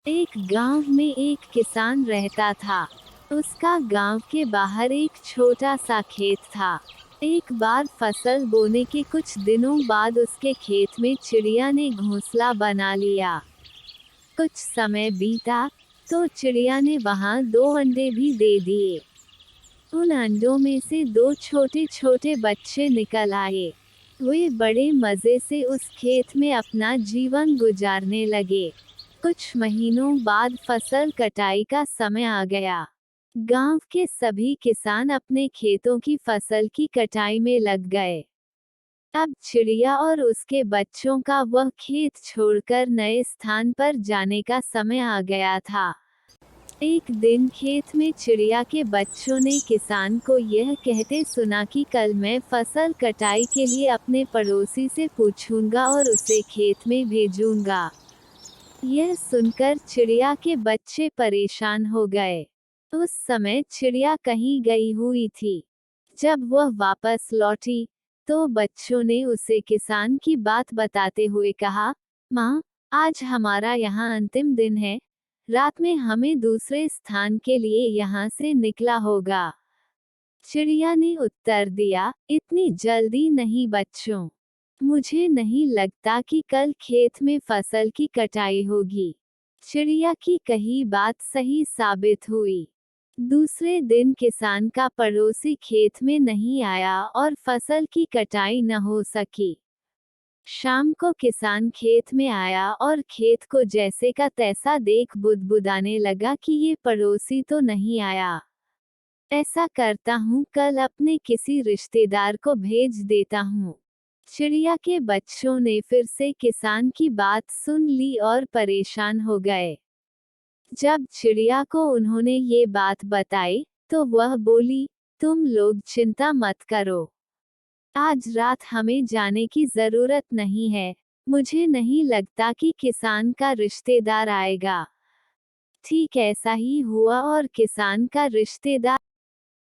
एक गांव में एक किसान रहता था। उसका गांव के बाहर एक छोटा सा खेत था। एक बार फसल बोने के कुछ दिनों बाद उसके खेत में चिड़िया ने घोंसला बना लिया। कुछ समय बीता तो चिड़िया ने वहां 2 अंडे भी दे दिए। उन अंडों में से 2 छोटे छोटे बच्चे निकल आए। वे बड़े मजे से उस खेत में अपना जीवन गुजारने लगे। कुछ महीनों बाद फसल कटाई का समय आ गया। गांव के सभी किसान अपने खेतों की फसल की कटाई में लग गए। अब चिड़िया और उसके बच्चों का वह खेत छोड़कर नए स्थान पर जाने का समय आ गया था। एक दिन खेत में चिड़िया के बच्चों ने किसान को यह कहते सुना कि कल मैं फसल कटाई के लिए अपने पड़ोसी से पूछूंगा और उसे खेत में भेजूंगा। यह सुनकर चिड़िया के बच्चे परेशान हो गए। उस समय चिड़िया कहीं गई हुई थी। जब वह वापस लौटी तो बच्चों ने उसे किसान की बात बताते हुए कहा, माँ, आज हमारा यहाँ अंतिम दिन है। रात में हमें दूसरे स्थान के लिए यहाँ से निकला होगा। चिड़िया ने उत्तर दिया, इतनी जल्दी नहीं बच्चों। मुझे नहीं लगता कि कल खेत में फसल की कटाई होगी। चिड़िया की कही बात सही साबित हुई। दूसरे दिन किसान का पड़ोसी खेत में नहीं आया और फसल की कटाई न हो सकी। शाम को किसान खेत में आया और खेत को जैसे का तैसा देख बुदबुदाने लगा कि ये पड़ोसी तो नहीं आया। ऐसा करता हूँ, कल अपने किसी रिश्तेदार को भेज देता हूँ। चिड़िया के बच्चों ने फिर से किसान की बात सुन ली और परेशान हो गए। जब चिड़िया को उन्होंने ये बात बताई तो वह बोली, तुम लोग चिंता मत करो। आज रात हमें जाने की जरूरत नहीं है। मुझे नहीं लगता कि किसान का रिश्तेदार आएगा। ठीक ऐसा ही हुआ और किसान का रिश्तेदार